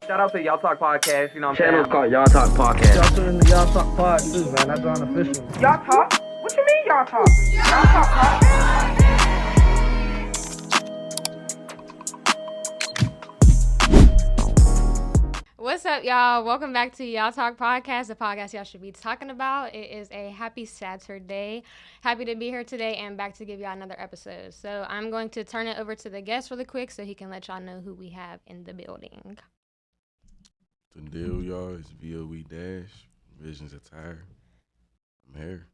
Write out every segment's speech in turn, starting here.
Shout out to Y'all Talk Podcast, you know what I'm Channel's saying? called Y'all Talk Podcast. Y'all tune in to Y'all Talk Pod too, man. That's unofficial. Y'all Talk? What you mean Y'all Talk? Y'all Talk Podcast? What's up, y'all? Welcome back to Y'all Talk Podcast, the podcast y'all should be talking about. It is a happy Saturday. Happy to be here today and back to give y'all another episode. So I'm going to turn it over to the guest really quick so he can let y'all know who we have in the building. The deal, y'all, is VoeDash, Visions Attire. I'm here.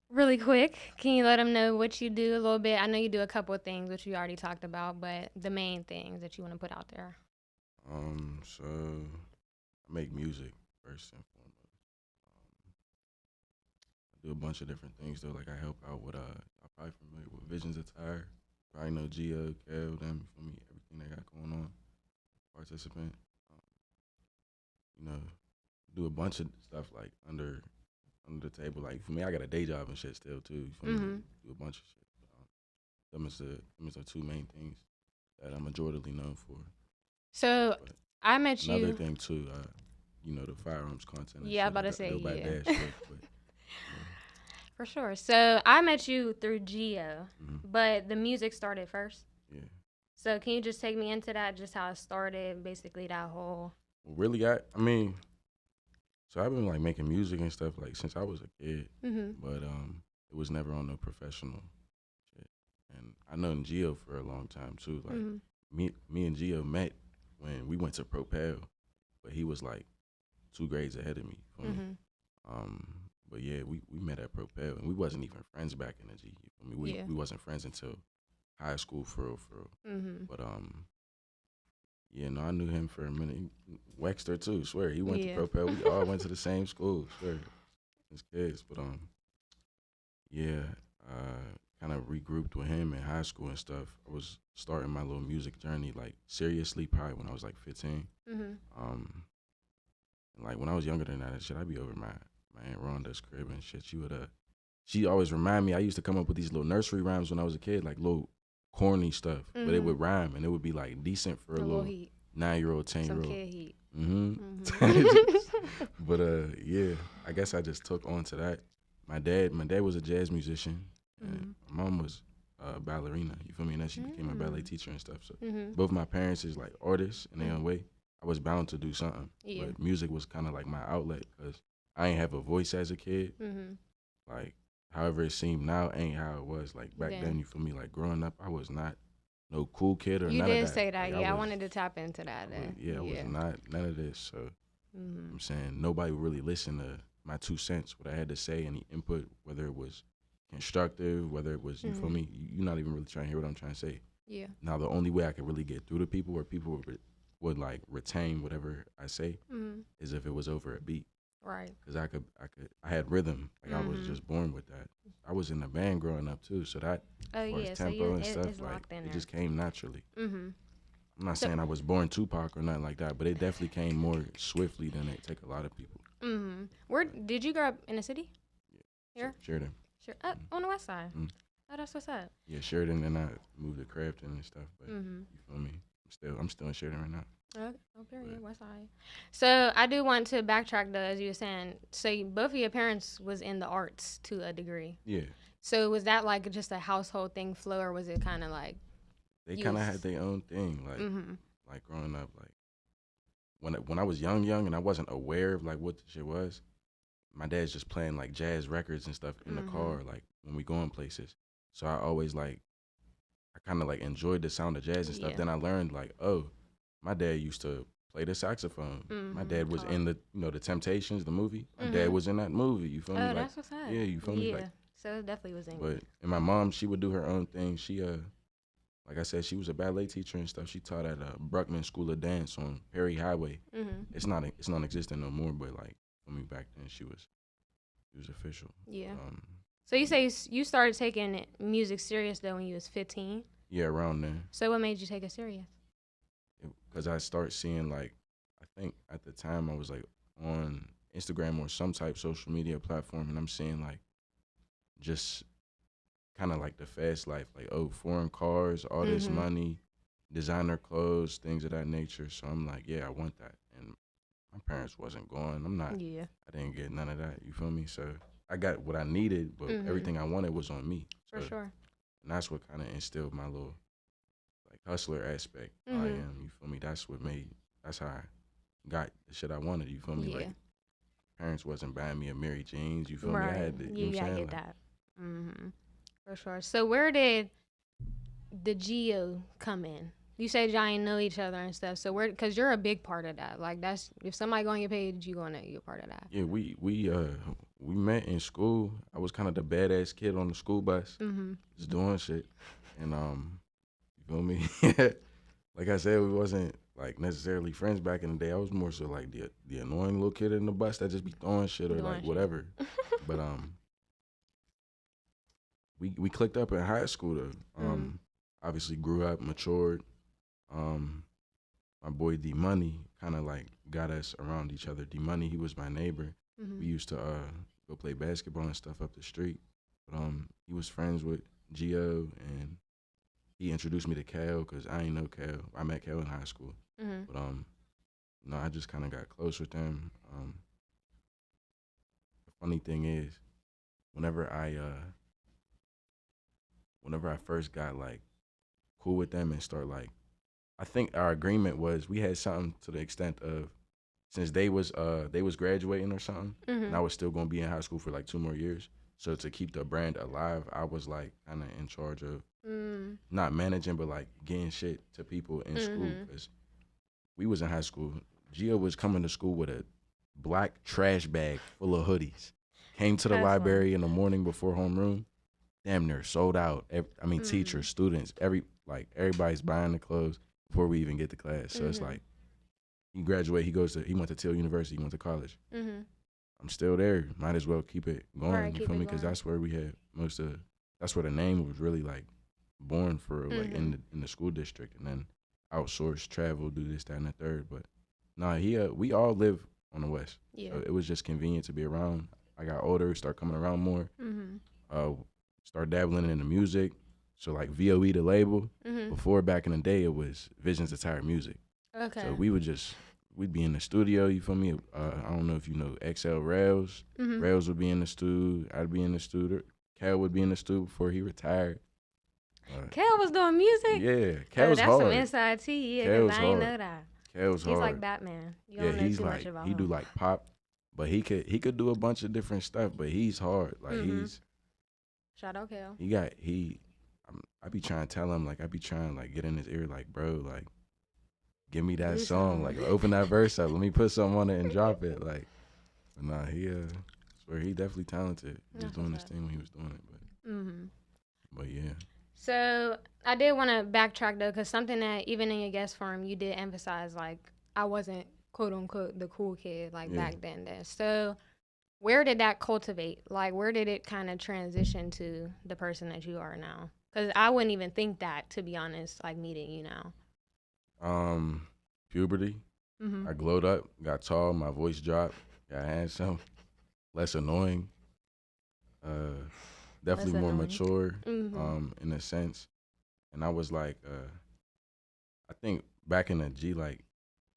Really quick, can you let them know what you do a little bit? I know you do a couple of things, which we already talked about, but the main things that you want to put out there. So I make music first and foremost. I do a bunch of different things though. Like I help out with I'm probably familiar with Visions Attire. Probably know Gio, Kel, them, you feel me? Everything they got going on. Participant. Do a bunch of stuff like under the table. Like for me, I got a day job and shit still too. You feel me? Do a bunch of shit. Them is the two main things that I'm majoritarily known for. So But I met you. another thing too, the firearms content. And Yeah, I was shit, about to say, by yeah. Dash stuff, but, For sure. So I met you through Gio, Mhm. but the music started first. yeah. So can you just take me into that, just how it started, basically that whole... Well, really, so I've been like making music and stuff like since I was a kid, but it was never on no professional shit. And I known Gio for a long time too. Like me and Gio met when we went to Propel, but he was like 2 grades ahead of me. For me. But yeah, we met at Propel, and we wasn't even friends back in the G. You feel me? We wasn't friends until high school for real. But yeah, no, I knew him for a minute. Wexter too, swear. He went to Propel. We all went to the same school, swear. As kids. But kind of regrouped with him in high school and stuff. I was starting my little music journey like seriously probably when I was like 15. And like when I was younger than that and shit, I'd be over my Aunt Rhonda's crib and shit. She always remind me, I used to come up with these little nursery rhymes when I was a kid, like little corny stuff, but it would rhyme and it would be like decent for a little 9-year-old, 10-year-old. Some kid heat. But yeah, I guess I just took on to that. My dad was a jazz musician, and my mom was a ballerina. You feel me? And then she became a ballet teacher and stuff. So both my parents is like artists in their own way. I was bound to do something, but music was kind of like my outlet because I ain't have a voice as a kid. Like however it seemed now ain't how it was like back then. You feel me? Like growing up, I was not no cool kid or you none of that. You did say that, like, I wanted to tap into that. I was not none of this. So I'm saying nobody would really listen to my 2 cents, what I had to say, any input, whether it was constructive, whether it was, you feel me? You're not even really trying to hear what I'm trying to say. Yeah. Now the only way I could really get through to people where people would like retain whatever I say is if it was over a beat. Right. Because I had rhythm. Like I was just born with that. I was in the band growing up too, so that as far as tempo and stuff, like it just came naturally. I'm not saying I was born Tupac or nothing like that, but it definitely came more swiftly than it take a lot of people. Where did you grow up in the city? Yeah. Here? Sheridan. Up on the west side. Oh, that's what's up. Yeah, Sheridan, and I moved to Crafton and stuff, but you feel me? I'm still in Sheridan right now. Okay, west side. So I do want to backtrack though, as you were saying. So both of your parents was in the arts to a degree. Yeah. So was that like just a household thing, flow, or was it kind of like? They kind of had their own thing, like growing up, like when I was young, and I wasn't aware of like what the shit was. My dad's just playing like jazz records and stuff in the car, like when we going places. So I always I kind of like enjoyed the sound of jazz and stuff. Yeah. Then I learned like, oh, my dad used to play the saxophone. My dad was in the the Temptations, the movie. My dad was in that movie. You feel me? Oh, that's what's up. Yeah, you feel me? Yeah. So it definitely was in. But and my mom, she would do her own thing. She like I said, she was a ballet teacher and stuff. She taught at Bruckman School of Dance on Perry Highway. It's non-existent no more, but like for me back then, she was official. Yeah. So you say you started taking music serious though when you was 15? Yeah, around then. So what made you take it serious? Because I started seeing like, I think at the time I was like on Instagram or some type social media platform, and I'm seeing like just kind of like the fast life, like, oh, foreign cars, all this money, designer clothes, things of that nature. So I'm like, yeah, I want that. And my parents wasn't going. Yeah. I didn't get none of that. You feel me? So I got what I needed, but everything I wanted was on me. For sure. And that's what kind of instilled my little like hustler aspect. I am. You feel me? That's how I got the shit I wanted. You feel me? Yeah. Like parents wasn't buying me a Mary Jane's. You feel me? I Right. had to, You know what I'm gotta saying? get Like, that. For sure. So where did the Geo come in? You said y'all ain't know each other and stuff. So because you're a big part of that. Like that's if somebody go on your page, you gonna you're part of that. yeah, we met in school. I was kind of the badass kid on the school bus, just doing shit, and you feel me? Like I said, we wasn't like necessarily friends back in the day. I was more so like the annoying little kid in the bus that just be throwing shit or like whatever. But we clicked up in high school though. Obviously grew up, matured. My boy D Money kind of like got us around each other. D Money, he was my neighbor. We used to go play basketball and stuff up the street. But he was friends with Gio, and he introduced me to Cal because I ain't know Cal. I met Cal in high school. But no, I just kind of got close with them. The funny thing is, whenever I first got like cool with them and start like, I think our agreement was we had something to the extent of since they was graduating or something, and I was still gonna be in high school for like 2 more years. So to keep the brand alive, I was like kind of in charge of not managing, but like getting shit to people in school. Cause we was in high school. Gio was coming to school with a black trash bag full of hoodies. Came to the library in the morning before homeroom. Damn near sold out. Teachers, students, everybody's buying the clothes before we even get to class. So it's like he graduated. He went to Till University. He went to college. I'm still there. Might as well keep it going. Right, you feel me? Because that's where we had that's where the name was really like born for like in the school district, and then outsource, travel, do this, that, and the third. But nah, we all live on the West. Yeah. So it was just convenient to be around. I got older, start coming around more. Start dabbling in the music. So like VOE the label. Before back in the day, it was Visions Attire Music. Okay. So we'd be in the studio. You feel me? I don't know if you know XL Rails. Rails would be in the studio. I'd be in the studio. Cal would be in the studio before he retired. Cal was doing music? Yeah, Cal's that's hard. some inside tea. Yeah, because I ain't know that. Cal's hard. He's like Batman. You don't know he's too like much about he him. do like pop, but he could do a bunch of different stuff. But he's hard. Like Shout out Cal. I be trying to tell him like I be trying to like get in his ear like bro like give me that song like open that verse up, let me put something on it and drop it like. But nah, he swear he definitely talented. He was doing his thing when he was doing it, but yeah. So I did want to backtrack though, because something that even in your guest forum you did emphasize, like I wasn't quote unquote the cool kid like back then. So where did that cultivate? Like where did it kind of transition to the person that you are now? Because I wouldn't even think that, to be honest, like meeting you now. Puberty. I glowed up, got tall, my voice dropped, got handsome, less annoying. Definitely more mature, in a sense. And I was like, I think back in the G, like,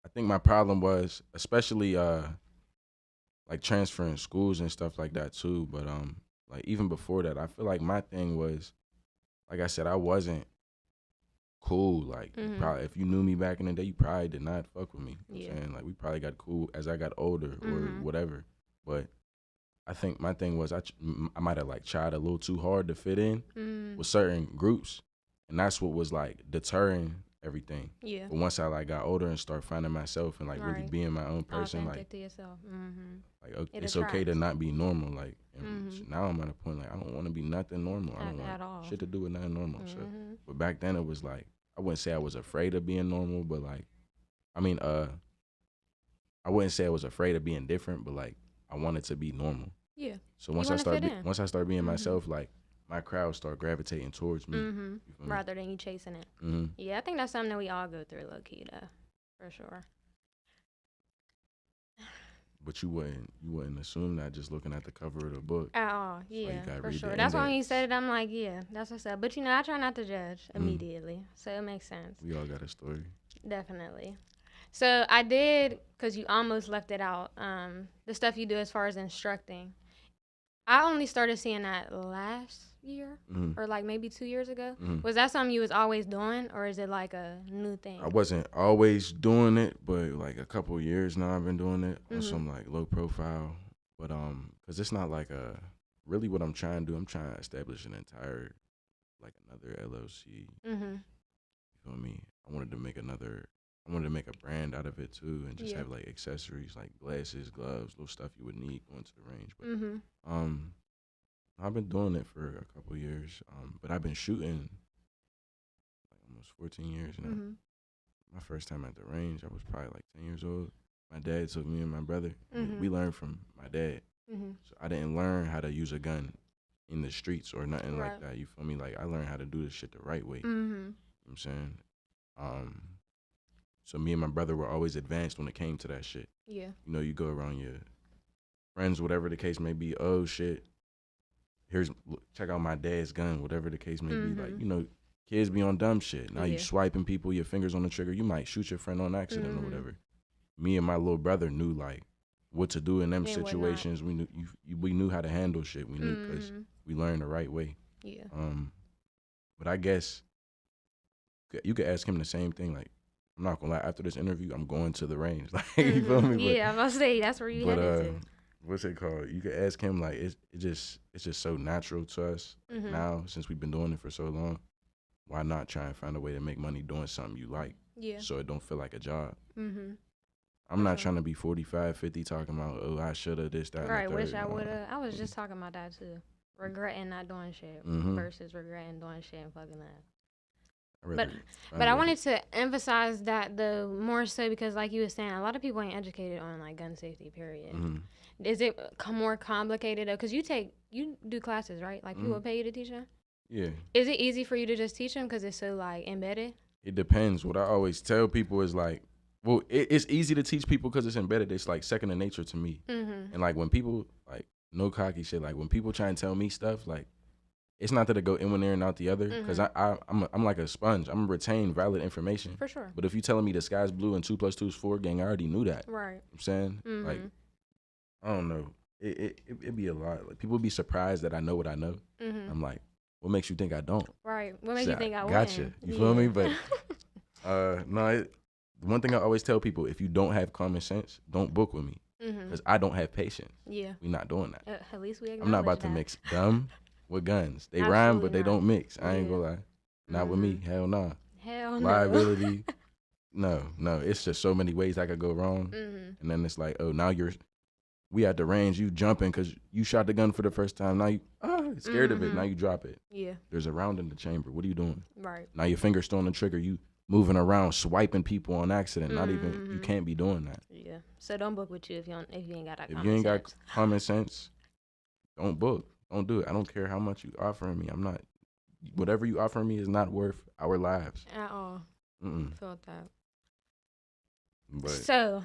I think my problem was, especially like transferring schools and stuff like that too. But like even before that, I feel like my thing was, like I said, I wasn't cool. Like probably, if you knew me back in the day, you probably did not fuck with me. You know what I'm saying? Like we probably got cool as I got older or whatever. But I think my thing was I might have like tried a little too hard to fit in with certain groups, and that's what was like deterring everything. Yeah. But once I like got older and start finding myself and like really being my own person, like to yourself. Like it's okay to not be normal. Like now I'm at a point like I don't want to be nothing normal. I don't want shit to do with nothing normal. So, but back then it was like I wouldn't say I was afraid of being normal, but like I wouldn't say I was afraid of being different, but like I wanted to be normal. Yeah. So once I start being myself, like my crowd start gravitating towards me. Rather than you chasing it. Yeah, I think that's something that we all go through, low key, though, for sure. But you wouldn't assume that just looking at the cover of the book. At all, yeah, for sure. The That's why when you index. said it, I'm like, yeah, that's what's up. But I try not to judge immediately, so it makes sense. We all got a story. Definitely. So I did, because you almost left it out, the stuff you do as far as instructing. I only started seeing that last year or like maybe 2 years ago. Was that something you was always doing, or is it like a new thing? I wasn't always doing it, but like a couple of years now I've been doing it on some like low profile. But because it's not like really what I'm trying to do. I'm trying to establish an entire like another LLC. You feel me? I wanted to make a brand out of it too, and just have like accessories like glasses, gloves, little stuff you would need going to the range. But I've been doing it for a couple of years. But I've been shooting like almost 14 years now. My first time at the range, I was probably like 10 years old. My dad took me and my brother. We learned from my dad. So I didn't learn how to use a gun in the streets or nothing like that. You feel me? Like I learned how to do this shit the right way. You know what I'm saying? So me and my brother were always advanced when it came to that shit. Yeah. You know, you go around your friends, whatever the case may be. Oh shit, check out my dad's gun, whatever the case may be. Like, you know, kids be on dumb shit. Now you swiping people, your fingers on the trigger. You might shoot your friend on accident or whatever. Me and my little brother knew like what to do in them situations. We knew how to handle shit. We knew because we learned the right way. Yeah. But I guess you could ask him the same thing. Like, I'm not gonna lie. After this interview, I'm going to the range. Like, you feel me? Yeah, I'm gonna say that's where you headed to. What's it called? You could ask him. Like, it's just so natural to us now since we've been doing it for so long. Why not try and find a way to make money doing something you like? Yeah. So it don't feel like a job. I'm not trying to be 45, 50 talking about, oh, I should have this, that, right, and the wish third. I would have. I was just talking about that too. Regretting not doing shit versus regretting doing shit and fucking up. But I wanted to emphasize that though more so because like you were saying, a lot of people ain't educated on like gun safety, period. Is it more complicated though? Because you do classes, right? Like people pay you to teach them? Yeah. Is it easy for you to just teach them because it's so like embedded? It depends. What I always tell people is like, well, it's easy to teach people because it's embedded. It's like second nature to me. And like when people like no cocky shit, like when people try and tell me stuff, like it's not that it go in one ear and out the other because I'm like a sponge. I'm gonna retain valid information for sure. But if you telling me the sky's blue and 2 + 2 is 4, gang, I already knew that. Right. You know what I'm saying like I don't know. It be a lot. Like people be surprised that I know what I know. I'm like, what makes you think I don't? Right. What makes you think I gotcha. You feel me? But no. One thing I always tell people: if you don't have common sense, don't book with me because I don't have patience. Yeah. We're not doing that. At least we acknowledge I'm not about that. to mix dumb with guns. They Absolutely rhyme, but they not. don't mix. I ain't gonna lie. Not with me. Hell no. Hell no. Liability. No. It's just so many ways I could go wrong. And then it's like, oh, now we at the range. You jumping because you shot the gun for the first time. Now you scared of it. Now you drop it. Yeah. There's a round in the chamber. What are you doing? Right. Now your finger's still on the trigger. You moving around, swiping people on accident. Not even, you can't be doing that. Yeah. So don't book with you if you ain't got that. If you ain't got common sense, don't book. Don't do it. I don't care how much you offering me. I'm not. Whatever you offering me is not worth our lives at all. Felt that. But so,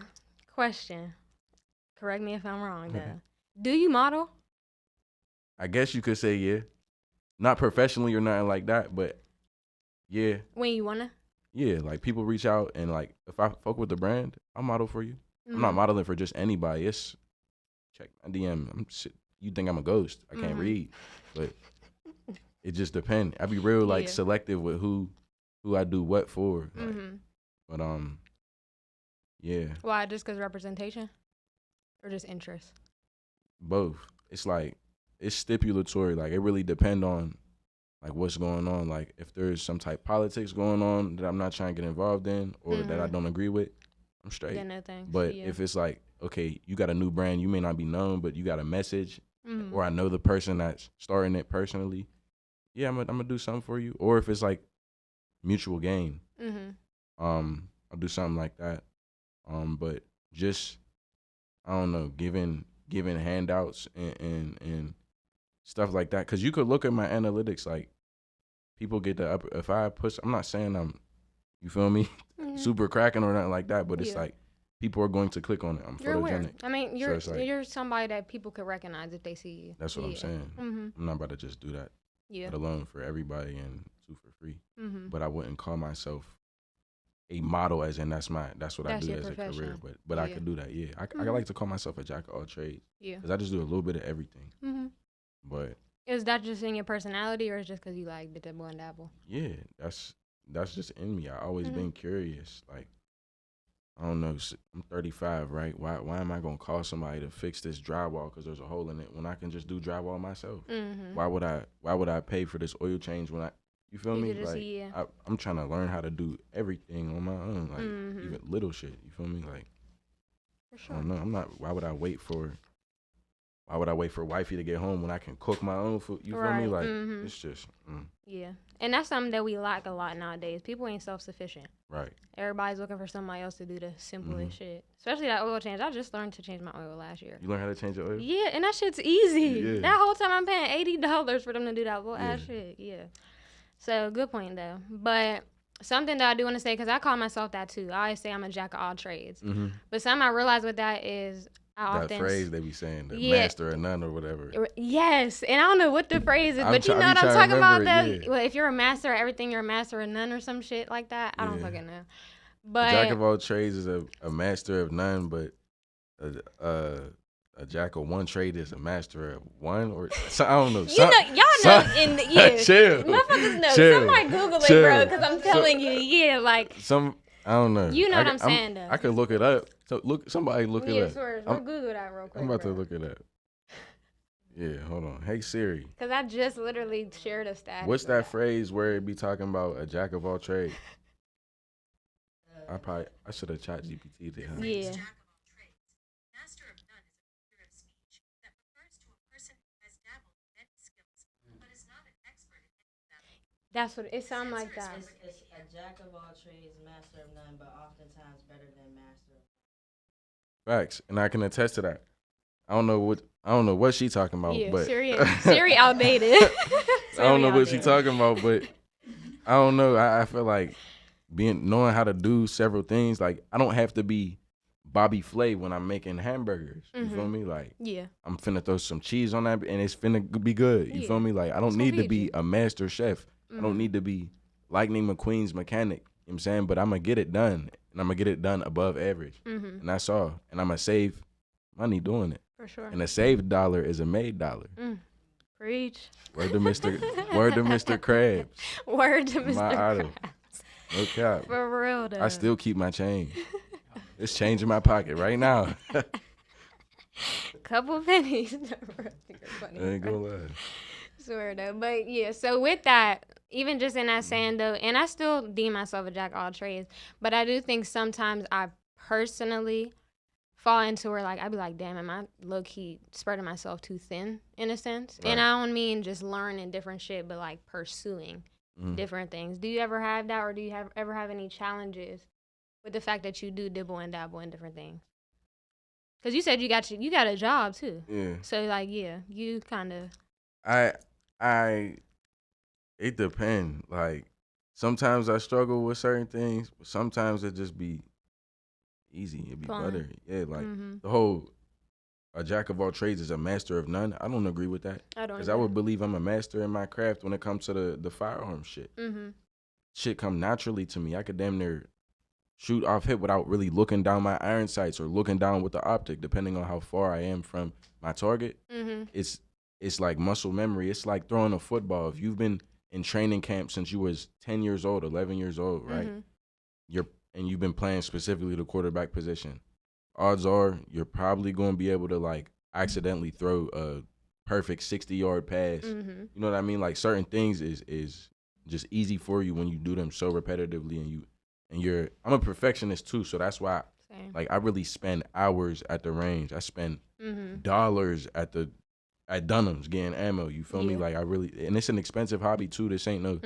question. Correct me if I'm wrong, though. Do you model? I guess you could say yeah. Not professionally or nothing like that, but yeah. When you wanna? Yeah, like people reach out and like if I fuck with the brand, I'll model for you. I'm not modeling for just anybody. It's check my DM. You think I'm a ghost? I can't read, but it just depends. I be real like selective with who I do what for. Like, but yeah. Why? Just because representation, or just interest? Both. It's like it's stipulatory. Like it really depend on like what's going on. Like if there's some type of politics going on that I'm not trying to get involved in or that I don't agree with, I'm straight. Yeah, no thanks. But if it's like, okay, you got a new brand, you may not be known, but you got a message, or I know the person that's starting it personally, yeah, I'm gonna do something for you. Or if it's like mutual gain, I'll do something like that. But just I don't know, giving handouts and stuff like that. Cause you could look at my analytics, like people get the upper. If I push, I'm not saying I'm, you feel me, super cracking or nothing like that. But it's like people are going to click on it. I'm You're aware. photogenic. I mean, you're So it's like, you're somebody that people could recognize if they see you. that's what I'm saying. Mm-hmm. I'm not about to just do that. Yeah. Let alone for everybody and two for free. Mm-hmm. But I wouldn't call myself a model as in that's what I do as a career. But I could do that. Yeah, I like to call myself a jack of all trades. Yeah. Because I just do a little bit of everything. Mm-hmm. But is that just in your personality, or is it just because you like the dibble and dabble? Yeah, that's just in me. I always been curious. Like, I don't know. I'm 35, right? Why am I gonna call somebody to fix this drywall because there's a hole in it when I can just do drywall myself? Mm-hmm. Why would I pay for this oil change when you feel me? Like, I'm trying to learn how to do everything on my own, like even little shit. You feel me? Like, for sure. I don't know. I'm not. Why would I wait for wifey to get home when I can cook my own food? You feel me? Like, it's just. Yeah. And that's something that we lack a lot nowadays. People ain't self-sufficient. Right. Everybody's looking for somebody else to do the simplest shit. Especially that oil change. I just learned to change my oil last year. You learned how to change your oil? Yeah, and that shit's easy. Yeah. That whole time I'm paying $80 for them to do that little ass shit. Yeah. So, good point, though. But something that I do want to say, because I call myself that, too. I always say I'm a jack of all trades. Mm-hmm. But something I realize with that is that phrase they be saying, the master of none or whatever. Yes, and I don't know what the phrase is, but you know what I'm talking about? That well, if you're a master of everything, you're a master of none or some shit like that. I don't fucking know. But a jack of all trades is a master of none, but a jack of one trade is a master of one, or so, I don't know. Y'all know, chill. Motherfuckers know. Somebody Google it, bro, because I'm telling you, like I don't know. You know what I'm saying, though. I could look it up. So somebody look it up. Yeah, we'll Google that real quick. I'm about to look it up. Yeah, hold on. Hey Siri. Because I just literally shared a stat. What's that phrase where it be talking about a jack of all trades? I should have chat GPT'd it, huh? Yeah. That's what it sounds like. That it's a jack of all trades, master of none, but oftentimes better than master. Facts, and I can attest to that. I don't know what she talking about, but Siri outdated. I don't know what she talking about, but I don't know. I feel like knowing how to do several things. Like, I don't have to be Bobby Flay when I'm making hamburgers. You feel me? Like, I'm finna throw some cheese on that, and it's finna be good. You feel me? Like, I don't need to be a master chef. I don't need to be Lightning McQueen's mechanic. You know what I'm saying? But I'm going to get it done. And I'm going to get it done above average. And that's all. And I'm going to save money doing it. For sure. And a saved dollar is a made dollar. Preach. Word to Mr. Krabs. Word to Mr. My idol. Krabs. No cap. For real, though. I still keep my change. It's change in my pocket right now. Couple pennies. I ain't gonna lie. Swear though. But yeah, so with that, even just in that saying though, and I still deem myself a jack of all trades, but I do think sometimes I personally fall into where like I'd be like, damn, am I low key spreading myself too thin in a sense? Right. And I don't mean just learning different shit, but like pursuing different things. Do you ever have that, or do you ever have any challenges with the fact that you do dibble and dabble in different things? Because you said you got a job too. Yeah. So like you kind of. It depends. Like, sometimes I struggle with certain things, but sometimes it just be easy. It be better. Yeah, like the whole a jack of all trades is a master of none. I don't agree with that. I don't. Because I would believe I'm a master in my craft when it comes to the firearm shit. Shit come naturally to me. I could damn near shoot off hip without really looking down my iron sights or looking down with the optic, depending on how far I am from my target. It's like muscle memory. It's like throwing a football. If you've been in training camp since you was 10 years old, 11 years old, right? You've been playing specifically the quarterback position. Odds are you're probably going to be able to like accidentally throw a perfect 60-yard pass. You know what I mean? Like, certain things is just easy for you when you do them so repetitively, and I'm a perfectionist too, so that's why like I really spend hours at the range. I spend dollars at Dunham's getting ammo. You feel me? Like, and it's an expensive hobby too. This ain't no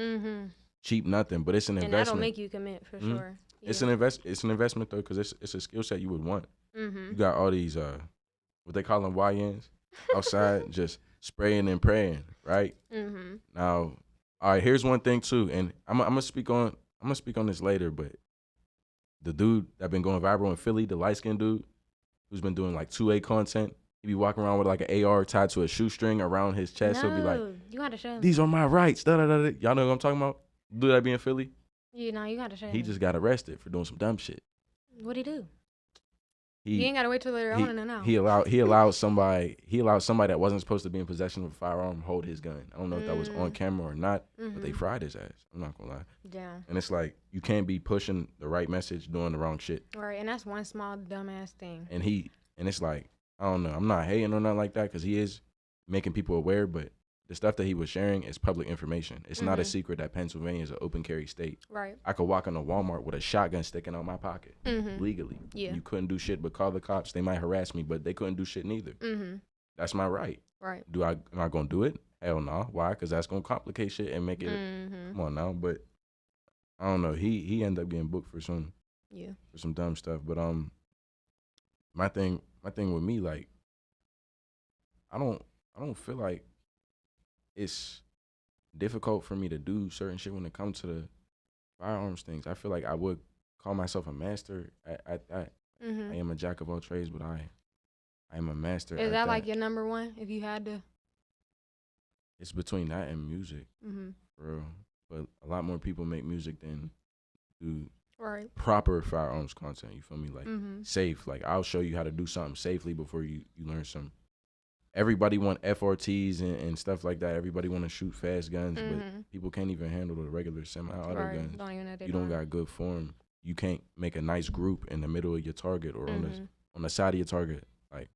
cheap nothing, but it's an investment. And that'll make you commit for sure. Yeah. It's an investment though, because it's a skill set you would want. You got all these what they call them YNs outside just spraying and praying, right? Now, all right, here's one thing too, and I'm gonna speak on this later, but the dude that been going viral in Philly, the light skinned dude who's been doing like 2A content. He be walking around with like an AR tied to a shoestring around his chest. No, He'll be like, you gotta show me. "These are my rights." Da, da, da, da. Y'all know what I'm talking about? Dude that be in Philly. You gotta show me. He just got arrested for doing some dumb shit. What'd he do? You ain't gotta wait till later on and now. He allowed somebody that wasn't supposed to be in possession of a firearm hold his gun. I don't know if that was on camera or not, but they fried his ass. I'm not gonna lie. Yeah. And it's like you can't be pushing the right message, doing the wrong shit. Right, and that's one small dumbass thing. And it's like, I don't know. I'm not hating or nothing like that because he is making people aware, but the stuff that he was sharing is public information. It's not a secret that Pennsylvania is an open carry state. Right. I could walk into Walmart with a shotgun sticking out my pocket legally. Yeah. You couldn't do shit but call the cops. They might harass me, but they couldn't do shit neither. That's my right. Right. Am I gonna do it? Hell no. Why? Because that's gonna complicate shit and make it. Come on now, but I don't know. He ended up getting booked for some dumb stuff. But my thing with me, like, I don't feel like it's difficult for me to do certain shit when it comes to the firearms things. I feel like I would call myself a master at that. I am a jack of all trades, but I am a master. Is that like your number one if you had to? It's between that and music, for real. But a lot more people make music than do proper firearms content. You feel me? Like safe. Like I'll show you how to do something safely before you learn something. Everybody want FRTs and stuff like that. Everybody want to shoot fast guns, but people can't even handle the regular semi-auto guns. Don't even know you don't got good form. You can't make a nice group in the middle of your target or on the side of your target. Like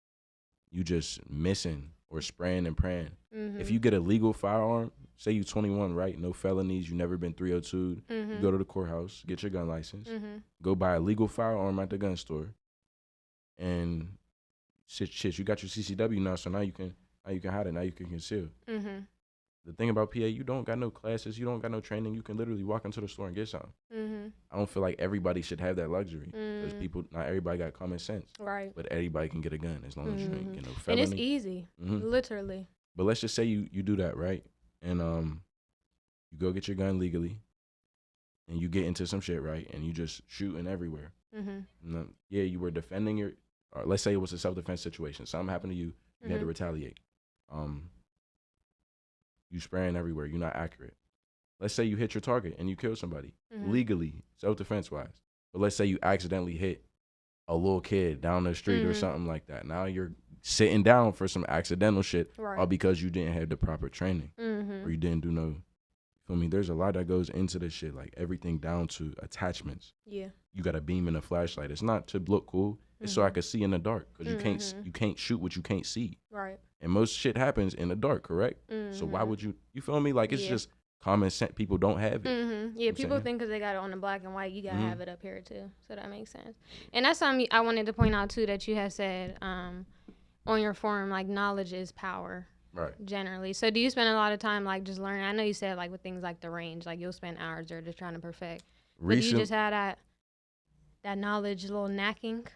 you just missing or spraying and praying. If you get a legal firearm, say you 21, right? No felonies. You never been 302'd. You go to the courthouse, get your gun license, go buy a legal firearm at the gun store, and shit, you got your CCW now, so now you can hide it. Now you can conceal. The thing about PA, you don't got no classes, you don't got no training. You can literally walk into the store and get something. I don't feel like everybody should have that luxury because not everybody got common sense. Right. But everybody can get a gun as long as you ain't get no felony. And it's easy, literally. But let's just say you do that, right? And you go get your gun legally, and you get into some shit, right? And you just shooting everywhere. Yeah, you were defending your. Or let's say it was a self-defense situation. Something happened to you. You had to retaliate. You spraying everywhere. You're not accurate. Let's say you hit your target and you kill somebody legally, self-defense wise. But let's say you accidentally hit a little kid down the street or something like that. Now you're sitting down for some accidental shit, all because you didn't have the proper training or you didn't do no. You feel me? There's a lot that goes into this shit, like everything down to attachments. Yeah. You got a beam and a flashlight. It's not to look cool. It's so I could see in the dark because you can't shoot what you can't see. Right. And most shit happens in the dark, correct? So why would you feel me? Like it's just common sense. People don't have it. Yeah, people think because they got it on the black and white, you got to have it up here too. So that makes sense. And that's something I wanted to point out too that you had said on your forum, like knowledge is power. Right. Generally. So do you spend a lot of time like just learning? I know you said like with things like the range, like you'll spend hours there just trying to perfect. But do you just have that knowledge, a little knacking?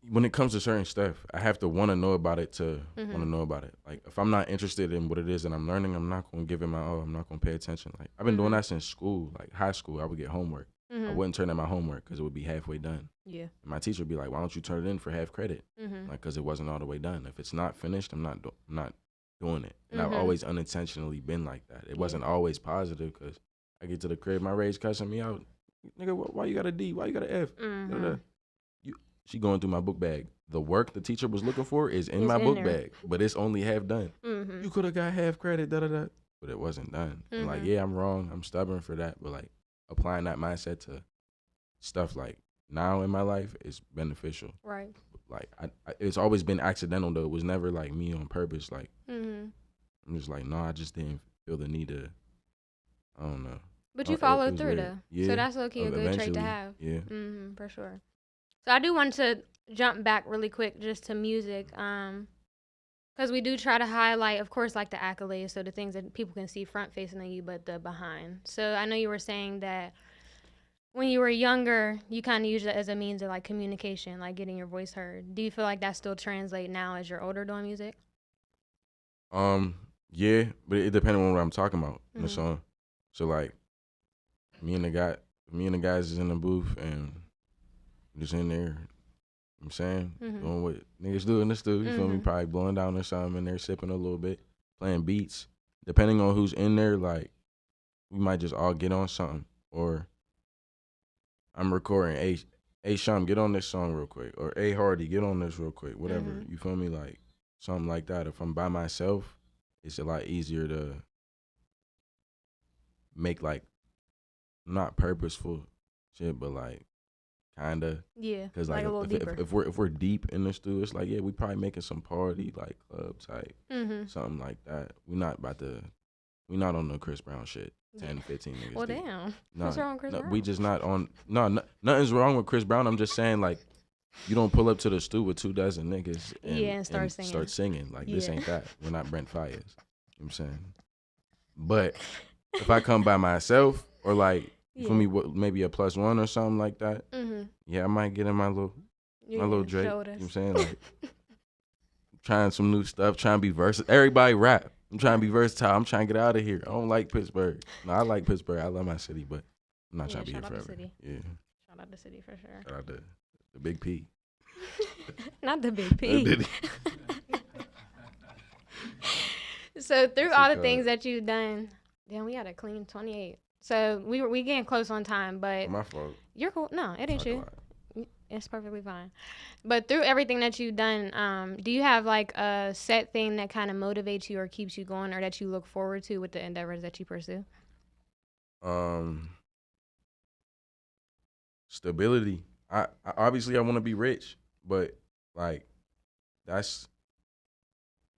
When it comes to certain stuff, I have to want to know about it to want to know about it. Like, if I'm not interested in what it is that I'm learning, I'm not going to give it my all. I'm not going to pay attention. Like, I've been doing that since school. Like, high school, I would get homework. I wouldn't turn in my homework because it would be halfway done. Yeah. And my teacher would be like, why don't you turn it in for half credit? Like, because it wasn't all the way done. If it's not finished, I'm not doing it. And I've always unintentionally been like that. It wasn't always positive because I get to the crib, my rage cussing me out. Nigga, why you got a D? Why you got an F? She going through my book bag. The work the teacher was looking for is in my book bag, but it's only half done. You could have got half credit, but it wasn't done. And like, yeah, I'm wrong. I'm stubborn for that. But like applying that mindset to stuff like now in my life is beneficial. Right. Like it's always been accidental though. It was never like me on purpose. Like I'm just like, no, I just didn't feel the need to. I don't know. But you followed through though. Yeah. So that's low-key a good trait to have. Yeah. For sure. So I do want to jump back really quick just to music, because we do try to highlight, of course, like the accolades, so the things that people can see front facing on you, but the behind. So I know you were saying that when you were younger, you kind of used it as a means of like communication, like getting your voice heard. Do you feel like that still translates now as you're older doing music? Yeah, but it depends on what I'm talking about in the song. So like, me and the guys is in the booth and just in there, you know what I'm saying, doing what niggas do in the studio, you feel me, probably blowing down or something in there, sipping a little bit, playing beats. Depending on who's in there, like, we might just all get on something, or I'm recording, hey, Sham, get on this song real quick, or hey, Hardy, get on this real quick, whatever, you feel me, like, something like that. If I'm by myself, it's a lot easier to make, like, not purposeful shit, but, like, kinda. Yeah, Because, like a little deeper. if we're deep in the studio, it's like, yeah, we probably making some party, like, club type, something like that. We not on no Chris Brown shit. 10, 15 niggas. Well, deep. damn. No, What's wrong with Chris Brown? We just not on. No, nothing's wrong with Chris Brown. I'm just saying, like, you don't pull up to the stew with 24 niggas and start singing. Like, this ain't that. We're not Brent Fayez. You know what I'm saying? But if I come by myself or, like, you feel me, maybe a +1 or something like that, yeah, I might get in my little Drake. You know what I'm saying? Like, trying some new stuff, trying to be versatile. Everybody rap. I'm trying to be versatile. I'm trying to get out of here. I don't like Pittsburgh. No, I like Pittsburgh. I love my city, but I'm not trying to be here forever. Yeah. Shout out the city for sure. Shout out the Big P. Not the Big P. So through all the things that you've done, damn, we had a clean 28. So we getting close on time, but My fault. You're cool. No, it ain't you. It's perfectly fine. But through everything that you've done, do you have like a set thing that kind of motivates you or keeps you going, or that you look forward to with the endeavors that you pursue? Stability. I obviously I want to be rich, but like that's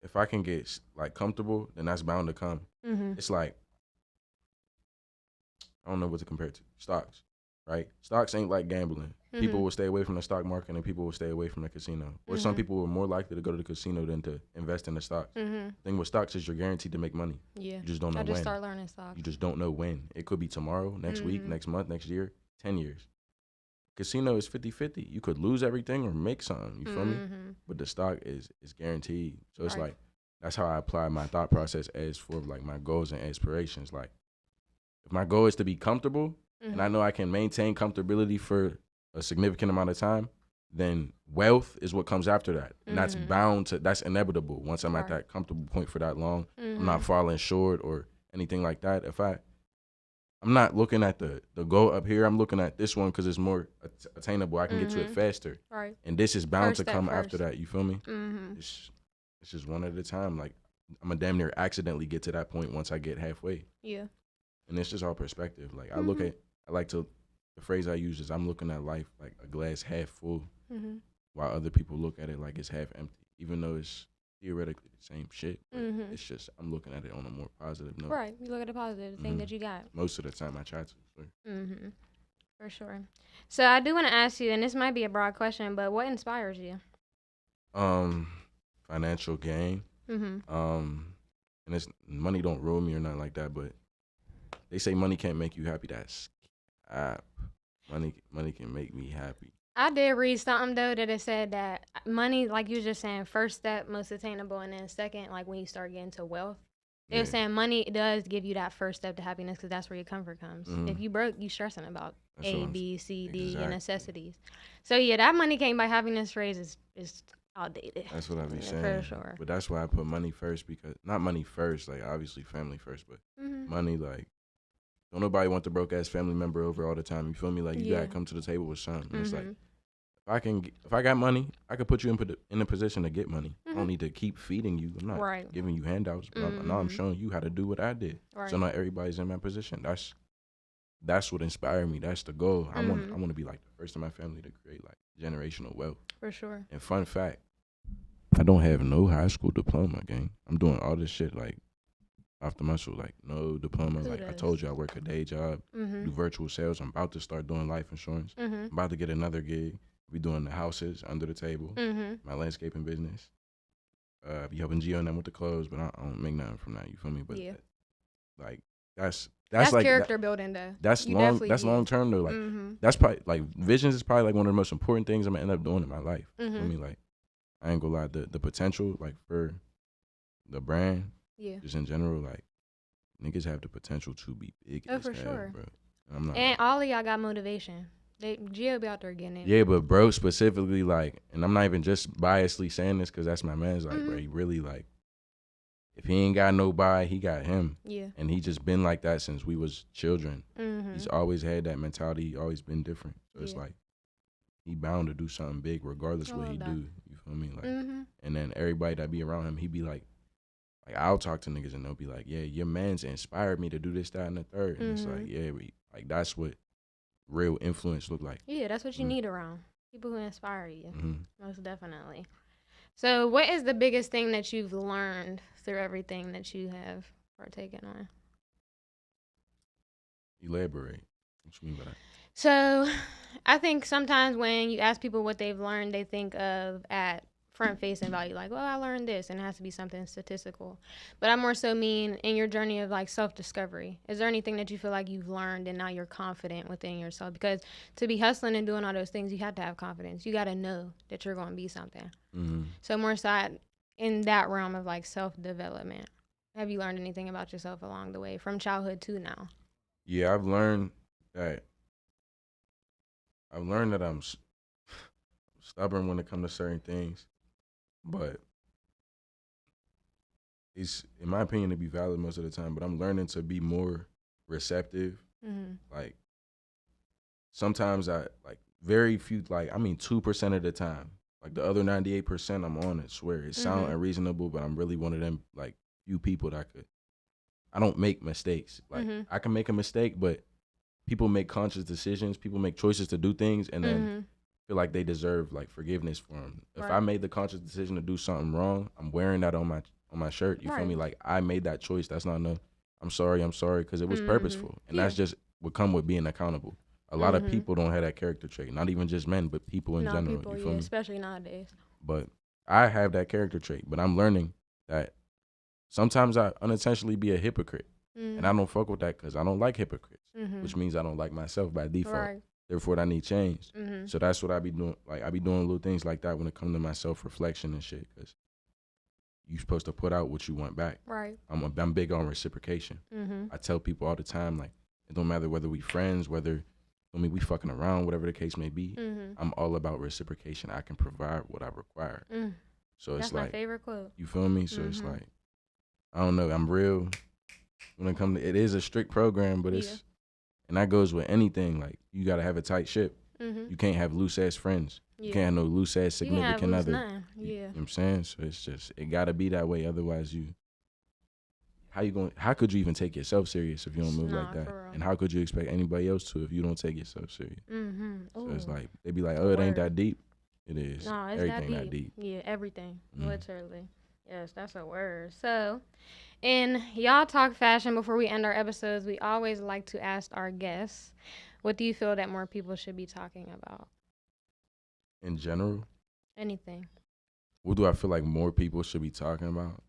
if I can get like comfortable, then that's bound to come. It's like I don't know what to compare it to. Stocks, right? Stocks ain't like gambling. People will stay away from the stock market and people will stay away from the casino. Or some people are more likely to go to the casino than to invest in the stocks. Thing with stocks is you're guaranteed to make money. Yeah. You just don't know when. I just start learning stocks. You just don't know when. It could be tomorrow, next week, next month, next year, 10 years. Casino is 50-50. You could lose everything or make something. You feel me? But the stock is guaranteed. So it's like, that's how I apply my thought process as for like my goals and aspirations. Like, if my goal is to be comfortable and I know I can maintain comfortability for a significant amount of time, then wealth is what comes after that. And that's inevitable. Once I'm at that comfortable point for that long, I'm not falling short or anything like that. I'm not looking at the goal up here. I'm looking at this one because it's more attainable. I can get to it faster. Right. And this is bound to come after that. You feel me? It's just one at a time. Like, I'm going to damn near accidentally get to that point once I get halfway. Yeah. And it's just all perspective. Like, the phrase I use is I'm looking at life like a glass half full, while other people look at it like it's half empty, even though it's theoretically the same shit. But it's just I'm looking at it on a more positive note. Right. You look at the positive thing that you got. Most of the time I try to. For sure. So I do want to ask you, and this might be a broad question, but what inspires you? Financial gain. And it's money don't rule me or nothing like that, but they say money can't make you happy. That's money can make me happy. I did read something though that it said that money, like you were just saying, first step most attainable, and then second, like when you start getting to wealth, they were saying money does give you that first step to happiness because that's where your comfort comes. If you broke, you stressing about A, B, C, D, your necessities. So yeah, that money can't buy happiness phrase is outdated. That's what I be saying. For sure. But that's why I put money first, because not money first, like obviously family first, but money, like, don't nobody want the broke ass family member over all the time. You feel me? Like, you gotta come to the table with something. It's like, if I got money, I could put you in a position to get money. I don't need to keep feeding you. I'm not giving you handouts, but now I'm showing you how to do what I did. So not everybody's in my position. That's what inspired me. That's the goal. I want to be like the first in my family to create like generational wealth. For sure. And fun fact, I don't have no high school diploma, gang. I'm doing all this shit like off the muscle, like no diploma. I told you, I work a day job, do virtual sales. I'm about to start doing life insurance. I'm about to get another gig. Be doing the houses under the table, my landscaping business. Be helping Gio and them with the clothes, but I don't make nothing from that. You feel me? But like that's like character building though. That's long term though. Like that's probably like Visions is probably like one of the most important things I'm gonna end up doing in my life. You feel me? Like, I ain't gonna lie, the potential like for the brand, just in general, like niggas have the potential to be big. Oh, for sure. Bro. I'm not. And all of y'all got motivation. Gio be out there getting it. Yeah, but bro, specifically, like, and I'm not even just biasly saying this because that's my man's. Like, bro, he really like, if he ain't got nobody, he got him. Yeah. And he just been like that since we was children. Mm-hmm. He's always had that mentality. He always been different. So it's like, he bound to do something big regardless what he do. You feel me? Like, and then everybody that be around him, he be like I'll talk to niggas and they'll be like, yeah, your man's inspired me to do this, that, and the third. And it's like, yeah, like that's what real influence look like. Yeah, that's what you need around. People who inspire you. Most definitely. So what is the biggest thing that you've learned through everything that you have partaken on? Elaborate. What you mean by that? So I think sometimes when you ask people what they've learned, they think of at front-facing value, like, well, I learned this, and it has to be something statistical. But I more so mean in your journey of, like, self-discovery. Is there anything that you feel like you've learned and now you're confident within yourself? Because to be hustling and doing all those things, you have to have confidence. You got to know that you're going to be something. So more so in that realm of, like, self-development. Have you learned anything about yourself along the way from childhood to now? Yeah, I've learned that I'm stubborn when it comes to certain things. But it's, in my opinion, to be valid most of the time. But I'm learning to be more receptive. Like, sometimes I, like, very few, like, I mean, 2% of the time. Like, the other 98%, I'm on it, swear. It sounds unreasonable, but I'm really one of them, like, few people that I don't make mistakes. Like, I can make a mistake, but people make conscious decisions. People make choices to do things, and then feel like they deserve like forgiveness for them. If I made the conscious decision to do something wrong, I'm wearing that on my shirt. You feel me? Like, I made that choice. That's not no, I'm sorry, because it was purposeful. And that's just what come with being accountable. A lot of people don't have that character trait. Not even just men, but people in general. You feel me? Especially nowadays. But I have that character trait. But I'm learning that sometimes I unintentionally be a hypocrite. And I don't fuck with that because I don't like hypocrites, which means I don't like myself by default. Therefore, I need change. So that's what I be doing. Like, I be doing little things like that when it comes to my self-reflection and shit, because you supposed to put out what you want back. I'm big on reciprocation. I tell people all the time, like, it don't matter whether we friends, whether, I mean, we fucking around, whatever the case may be. I'm all about reciprocation. I can provide what I require. So that's it's like, my favorite quote. You feel me? So it's like, I don't know. I'm real. When it comes to, it is a strict program, but it's, and that goes with anything. Like, you got to have a tight ship. You can't have loose ass friends. You can't have no loose ass significant other. You know what I'm saying? So it's just, it got to be that way. Otherwise, how could you even take yourself serious if you don't move like that? And how could you expect anybody else to if you don't take yourself serious? So it's like, they be like, oh, it ain't that deep. It is. No, it's everything that deep. Yeah, everything. Literally. Yes, that's a word. So, in Y'all Talk fashion, before we end our episodes, we always like to ask our guests, what do you feel that more people should be talking about? In general? Anything. What do I feel like more people should be talking about?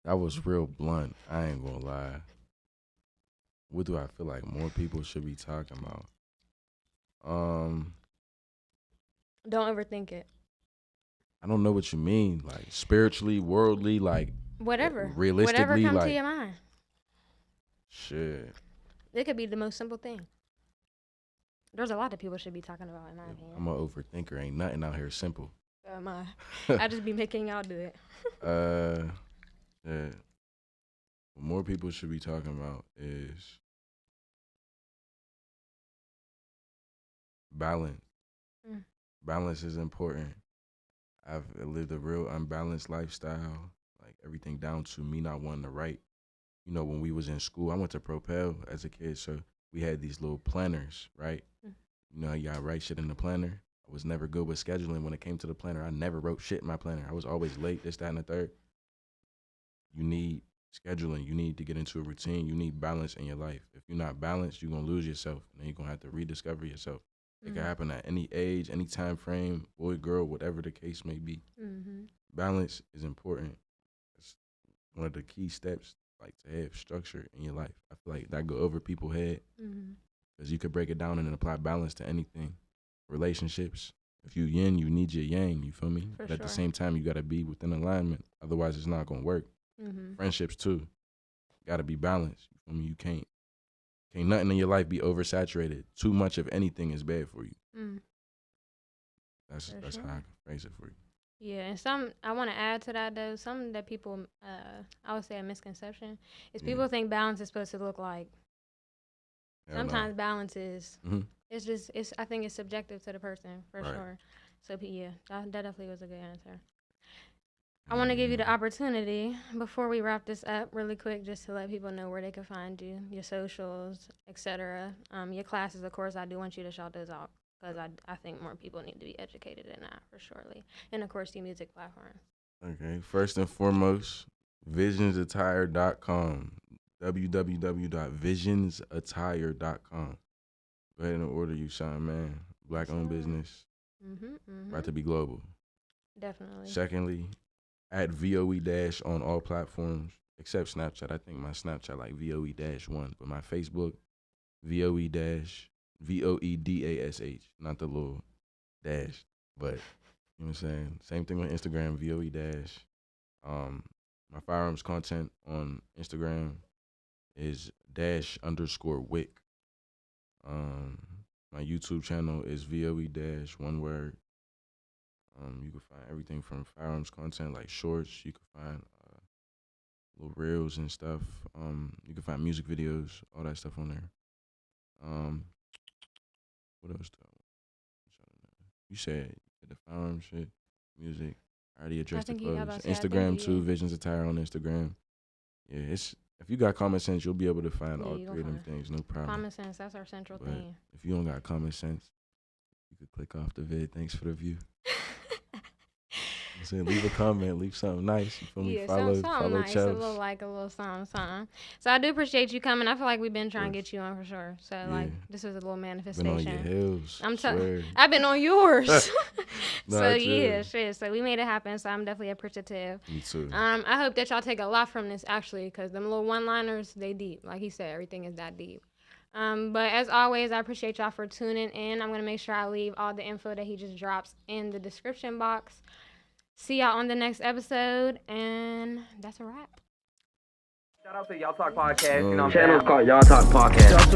That was real blunt. I ain't gonna lie. What do I feel like more people should be talking about? Don't overthink it. I don't know what you mean. Like, spiritually, worldly, like, whatever. Realistically, whatever comes like, to your mind. Shit. It could be the most simple thing. There's a lot that people should be talking about, in my opinion. I'm an overthinker. Ain't nothing out here simple. So am I. I just be making y'all do it. Yeah. What more people should be talking about is balance. Balance is important. I've lived a real unbalanced lifestyle, like everything down to me not wanting to write. You know, when we was in school, I went to Propel as a kid, so we had these little planners, right? You know, you gotta write shit in the planner. I was never good with scheduling when it came to the planner. I never wrote shit in my planner. I was always late, this, that, and the third. You need scheduling. You need to get into a routine. You need balance in your life. If you're not balanced, you're gonna lose yourself, and then you're gonna have to rediscover yourself. It can happen at any age, any time frame, boy, girl, whatever the case may be. Balance is important. It's one of the key steps, like, to have structure in your life. I feel like that go over people's head because you could break it down and then apply balance to anything. Relationships, if you yin, you need your yang. You feel me? But at the same time, you gotta be within alignment. Otherwise, it's not gonna work. Friendships too. gotta be balanced. I mean, you can't nothing in your life be oversaturated. Too much of anything is bad for you. That's how I can phrase it for you. Yeah, and I want to add to that though, something that people, I would say a misconception, is people think balance is supposed to look like, sometimes balance is, I think it's subjective to the person, for sure. So yeah, that definitely was a good answer. I want to give you the opportunity, before we wrap this up really quick, just to let people know where they can find you, your socials, etc. Your classes, of course, I do want you to shout those out, because I think more people need to be educated in that, for surely. And, of course, your music platform. Okay, first and foremost, visionsattire.com, www.visionsattire.com. Go ahead and order you something, man. Black-owned business, about to be global. Definitely. Secondly, at VoeDash on all platforms, except Snapchat. I think my Snapchat like VoeDash1, but my Facebook, VoeDash, VoeDash, not the little dash, but you know what I'm saying? Same thing with Instagram, VoeDash. My firearms content on Instagram is _wick. My YouTube channel is VoeDash, one word. You can find everything from firearms content like shorts. You can find little reels and stuff. You can find music videos, all that stuff on there. What else? You said the firearm shit, music. I already addressed the clothes. Instagram too. Visions Attire on Instagram. Yeah, if you got common sense, you'll be able to find all three of them things. No problem. Common sense, that's our central thing. If you don't got common sense, you could click off the vid. Thanks for the view. So leave a comment, leave something nice. You feel me? Yeah, follow nice, Chels. a little something. So I do appreciate you coming. I feel like we've been trying to get you on for sure. So this was a little manifestation. Been on your heels. I've been on yours. So shit. So we made it happen. So I'm definitely appreciative. Me too. I hope that y'all take a lot from this actually, because them little one-liners, they deep. Like he said, everything is that deep. But as always, I appreciate y'all for tuning in. I'm gonna make sure I leave all the info that he just drops in the description box. See y'all on the next episode, and that's a wrap. Shout out to Y'all Talk Podcast. You know, channel's called Y'all Talk Podcast.